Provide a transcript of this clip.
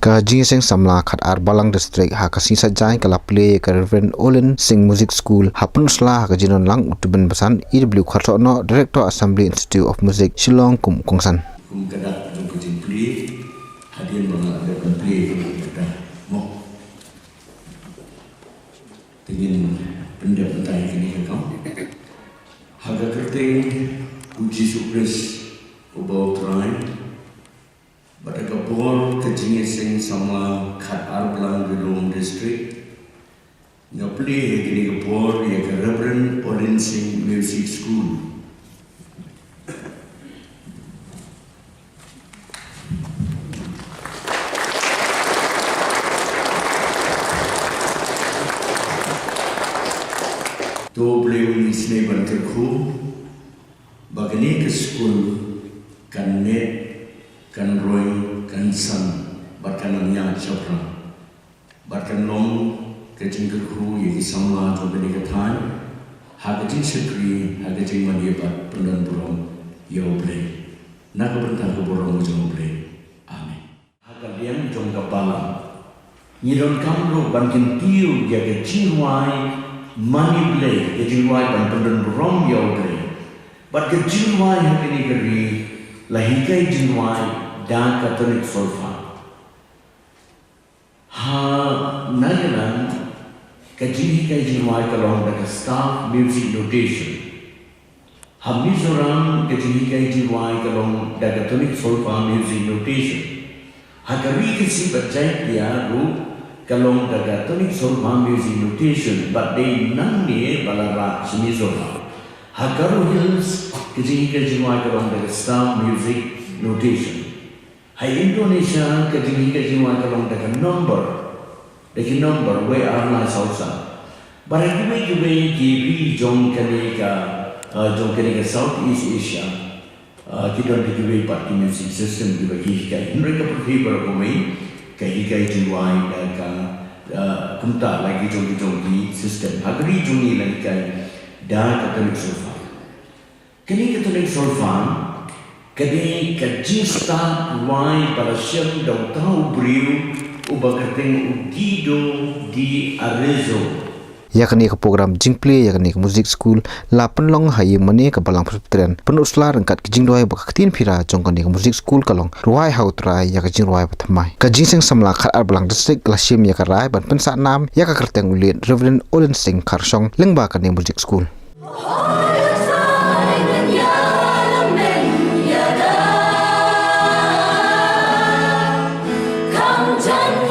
ka jingseng samla khat ar Balang district ha ka sisa jai kala play ka Reverend Olin Singh Music School hapun sla ka jinon lang utuben basan EW kharto no Director Assembly Institute of Music Shillong kum kongsan kum kada jumpa play hadian bang ada play kada mo ingin pendapat ini kau harga kerting uji sukses ubah try pada kapur kejingising sama khat ar Balang district ngapli kini kapur ya ke Reverend Olin Singh Music School to beliau ini seni banterku bagani ke school kan net kan roy kan san bahkan namanya capra bahkan long ke jingkerku yang sama tu bani ketan hagajin sekri hagajin maniabat pendan burung yau beli nak bertang ke burung jong beli amin hagalian jong kapala nyidon kamro bankin tiu jaga jiwai money play, the Jinwai and Pendant Rom Yogre. But the Jinwai have any degree, Lahika Jinwai, Dan Catholic Solfa. Ha Nagalan, Kajihika Jinwai along like a staff music notation. Ha Mizoram, Kajihika Jinwai along the Catholic Solfa music notation. Ha Karika Sipajaitia group. Kalong daga tonik solma music notation, but they nang ni balara semizola. Hakaru Hills kejing kejingwai kalong daga staff music notation. Hai Indonesia kejing kejingwai kalong daga number where are my salsa. But I give GB jong kaneka Southeast Asia. Kita dikibay party music system dibagi kai. Mereka berhibar kami. Kahikai Jinwai dan kumta lagi jong-jong sistem agri jongi lagi kai dan Catholic Solfa. Kini Catholic Solfa kini kajista wai para siang dau tahu beriu ubah kerteng ugido di Arezzo. yakni ke program jingple yakni ke music school la penlong hayi mane ke Balang Presbyterian penusla rengkat ke jingdoi baktin pira jongkani ke music school kalong ruai hautrai yak jingruai patmai ka jingseng samla khat ar Balang district lasim yak rai ban pensa nam yak kerteng ulin Reverend Olin Singh Karsong lengba ke music school Come